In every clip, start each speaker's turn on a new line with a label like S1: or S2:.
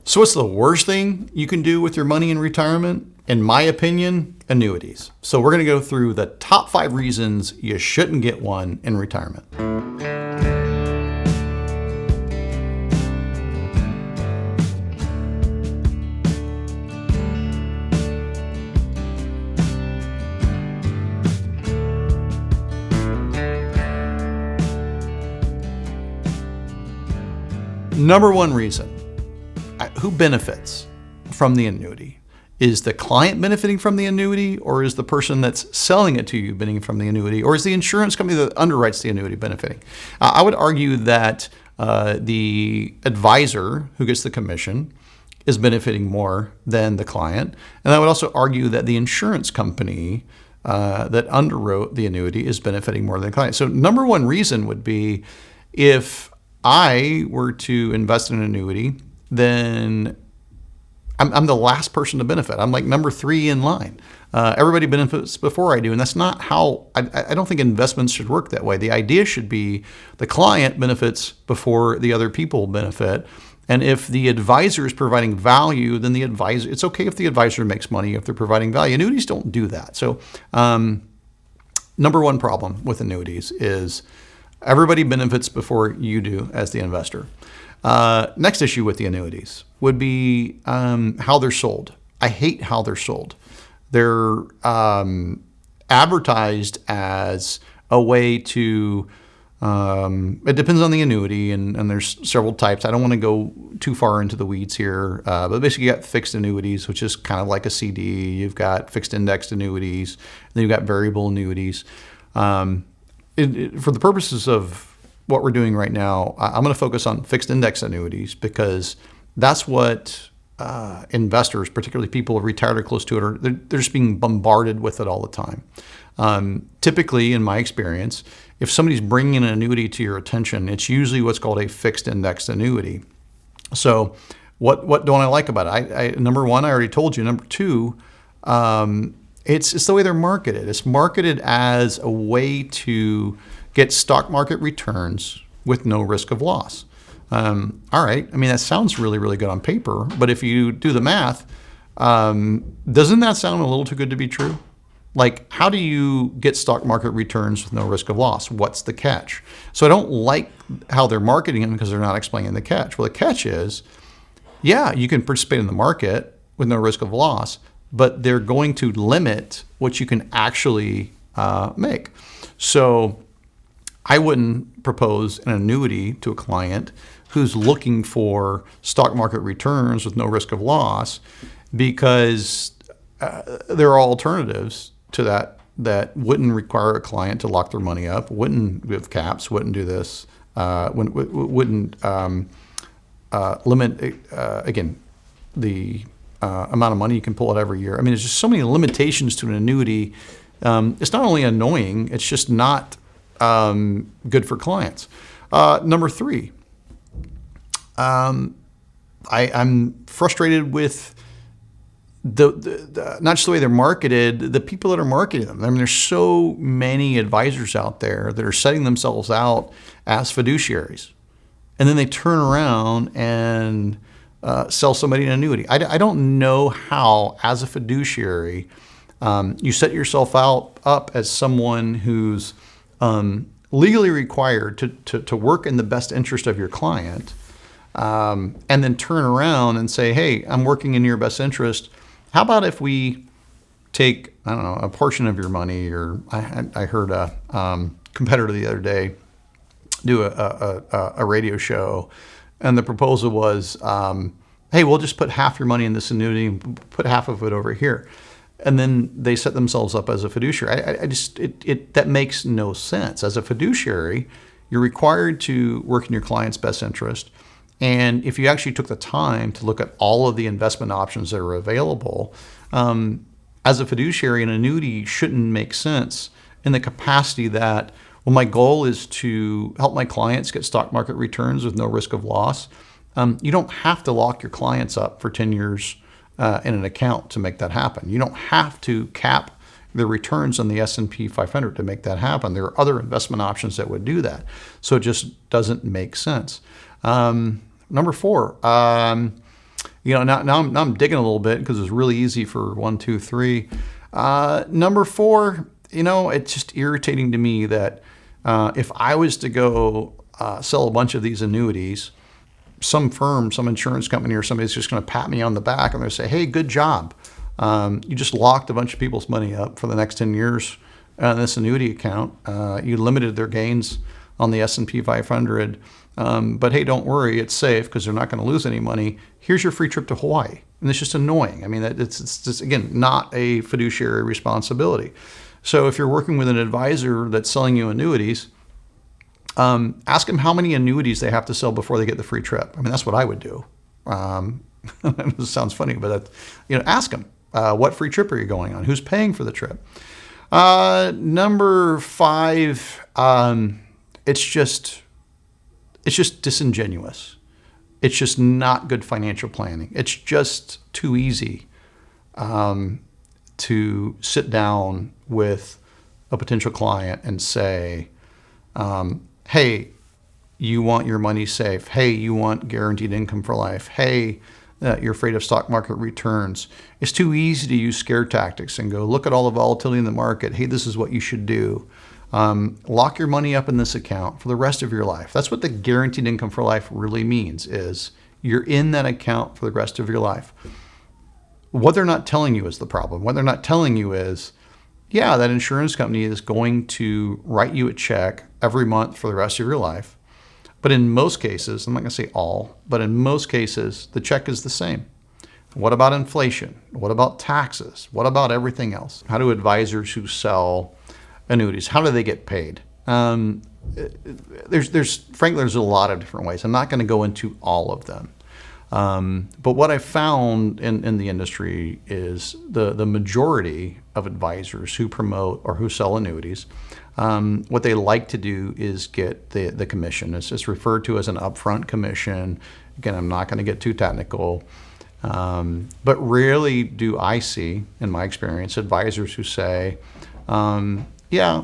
S1: So what's the worst thing you can do with your money in retirement? In my opinion, annuities. So we're going to go through the top 5 reasons you shouldn't get one in retirement. Number 1 reason, who benefits from the annuity? Is the client benefiting from the annuity, or is the person that's selling it to you benefiting from the annuity, or is the insurance company that underwrites the annuity benefiting? I would argue that the advisor who gets the commission is benefiting more than the client. And I would also argue that the insurance company that underwrote the annuity is benefiting more than the client. So number 1 reason would be, if I were to invest in an annuity, then I'm the last person to benefit. I'm like number 3 in line. Everybody benefits before I do, and that's not how, I don't think investments should work that way. The idea should be the client benefits before the other people benefit. And if the advisor is providing value, then it's okay if the advisor makes money if they're providing value. Annuities don't do that. So number 1 problem with annuities is everybody benefits before you do as the investor. Next issue with the annuities would be how they're sold. I hate how they're sold. They're advertised as a way to, it depends on the annuity, and there's several types. I don't want to go too far into the weeds here, but basically you got fixed annuities, which is kind of like a CD. You've got fixed indexed annuities, and then you've got variable annuities. For the purposes of what we're doing right now, I'm going to focus on fixed index annuities, because that's what investors, particularly people retired or close to it, they're just being bombarded with it all the time. Typically, in my experience, if somebody's bringing an annuity to your attention, it's usually what's called a fixed indexed annuity. So what don't I like about it? Number 1, I already told you. Number 2, it's the way they're marketed. It's marketed as a way to get stock market returns with no risk of loss. All right. I mean, that sounds really, really good on paper, but if you do the math, doesn't that sound a little too good to be true? Like, how do you get stock market returns with no risk of loss? What's the catch? So I don't like how they're marketing it, because they're not explaining the catch. Well, the catch is, yeah, you can participate in the market with no risk of loss, but they're going to limit what you can actually make. So I wouldn't propose an annuity to a client who's looking for stock market returns with no risk of loss, because there are alternatives to that wouldn't require a client to lock their money up, wouldn't give caps, wouldn't do this, wouldn't limit, again, the amount of money you can pull out every year. I mean, there's just so many limitations to an annuity. It's not only annoying, it's just not good for clients. Number 3, I'm frustrated with the not just the way they're marketed, the people that are marketing them. I mean, there's so many advisors out there that are setting themselves out as fiduciaries, and then they turn around and sell somebody an annuity. I don't know how, as a fiduciary, you set yourself up as someone who's legally required to work in the best interest of your client, and then turn around and say, hey, I'm working in your best interest. How about if we take, I don't know, a portion of your money? Or I heard a competitor the other day do a radio show, and the proposal was, hey, we'll just put half your money in this annuity and put half of it over here. And then they set themselves up as a fiduciary. That makes no sense. As a fiduciary, you're required to work in your client's best interest. And if you actually took the time to look at all of the investment options that are available, as a fiduciary, an annuity shouldn't make sense in the capacity that, well, my goal is to help my clients get stock market returns with no risk of loss. You don't have to lock your clients up for 10 years in an account to make that happen. You don't have to cap the returns on the S&P 500 to make that happen. There are other investment options that would do that. So it just doesn't make sense. Number 4, Now I'm digging a little bit because it's really easy for 1, 2, 3. Number 4, it's just irritating to me that if I was to go sell a bunch of these annuities, some firm, some insurance company or somebody's just going to pat me on the back and they're going to say, hey, good job. You just locked a bunch of people's money up for the next 10 years on this annuity account. You limited their gains on the S&P 500. But hey, don't worry, it's safe because they're not going to lose any money. Here's your free trip to Hawaii. And it's just annoying. I mean, it's just, again, not a fiduciary responsibility. So if you're working with an advisor that's selling you annuities, ask them how many annuities they have to sell before they get the free trip. I mean, that's what I would do. It sounds funny, but ask them, what free trip are you going on? Who's paying for the trip? Number 5, it's just disingenuous. It's just not good financial planning. It's just too easy to sit down with a potential client and say, hey, you want your money safe. Hey, you want guaranteed income for life. Hey, you're afraid of stock market returns. It's too easy to use scare tactics and go, look at all the volatility in the market. Hey, this is what you should do. Lock your money up in this account for the rest of your life. That's what the guaranteed income for life really means, is you're in that account for the rest of your life. What they're not telling you is the problem. What they're not telling you is, yeah, that insurance company is going to write you a check every month for the rest of your life. But in most cases, I'm not going to say all, but in most cases, the check is the same. What about inflation? What about taxes? What about everything else? How do advisors who sell annuities, how do they get paid? Frankly, there's a lot of different ways. I'm not going to go into all of them. But what I found in the industry is the majority of advisors who promote or who sell annuities, what they like to do is get the commission. It's just referred to as an upfront commission. Again, I'm not going to get too technical. But rarely do I see, in my experience, advisors who say, yeah,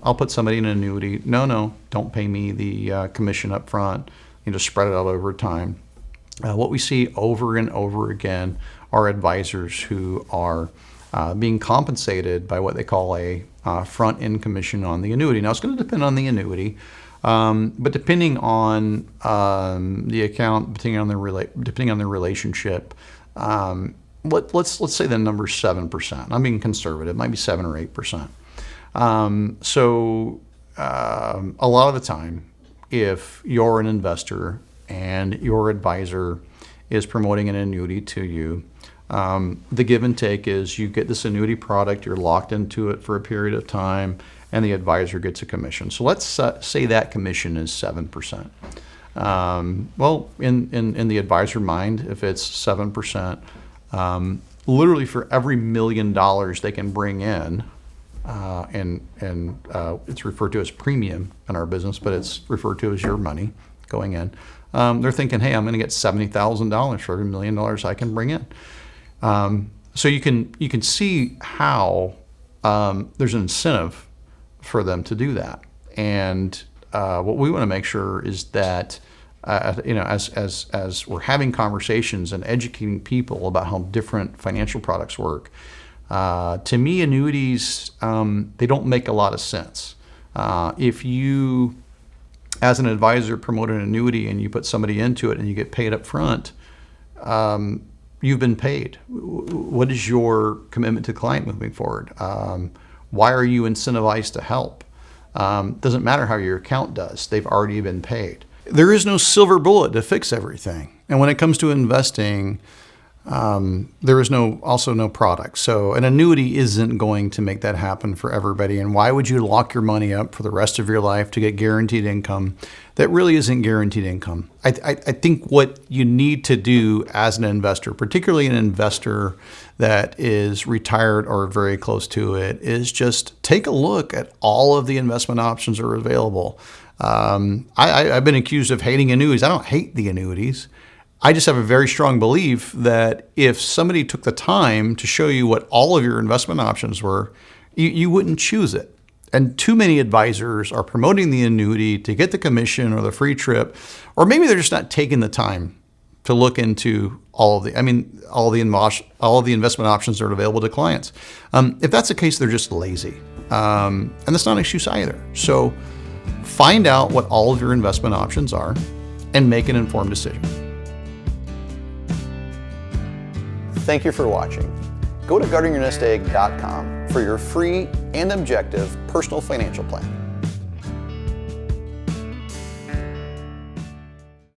S1: I'll put somebody in an annuity. No, don't pay me the commission up front. Just spread it out over time. What we see over and over again are advisors who are being compensated by what they call a front-end commission on the annuity. Now, it's going to depend on the annuity, but depending on the account, depending on their relationship, let's say the number's 7%. I'm being conservative. It might be 7 or 8%. So a lot of the time, if you're an investor and your advisor is promoting an annuity to you, the give and take is you get this annuity product, you're locked into it for a period of time, and the advisor gets a commission. So let's say that commission is 7%. Well, in the advisor mind, if it's 7%, literally for every $1 million they can bring in, and it's referred to as premium in our business, but it's referred to as your money going in. They're thinking, hey, I'm going to get $70,000 for every $1 million I can bring in. So you can see how there's an incentive for them to do that. And what we want to make sure is that as we're having conversations and educating people about how different financial products work, to me, annuities, they don't make a lot of sense. If you, as an advisor, promote an annuity and you put somebody into it and you get paid up front, you've been paid. What is your commitment to the client moving forward? Why are you incentivized to help? Doesn't matter how your account does. They've already been paid. There is no silver bullet to fix everything. And when it comes to investing, there is also no product. So an annuity isn't going to make that happen for everybody. And why would you lock your money up for the rest of your life to get guaranteed income that really isn't guaranteed income? I think what you need to do as an investor, particularly an investor that is retired or very close to it, is just take a look at all of the investment options that are available. I've been accused of hating annuities. I don't hate the annuities. I just have a very strong belief that if somebody took the time to show you what all of your investment options were, you wouldn't choose it. And too many advisors are promoting the annuity to get the commission or the free trip, or maybe they're just not taking the time to look into all of the investment options that are available to clients. If that's the case, they're just lazy. And that's not an excuse either. So find out what all of your investment options are and make an informed decision. Thank you for watching. Go to guardingyournestegg.com for your free and objective personal financial plan.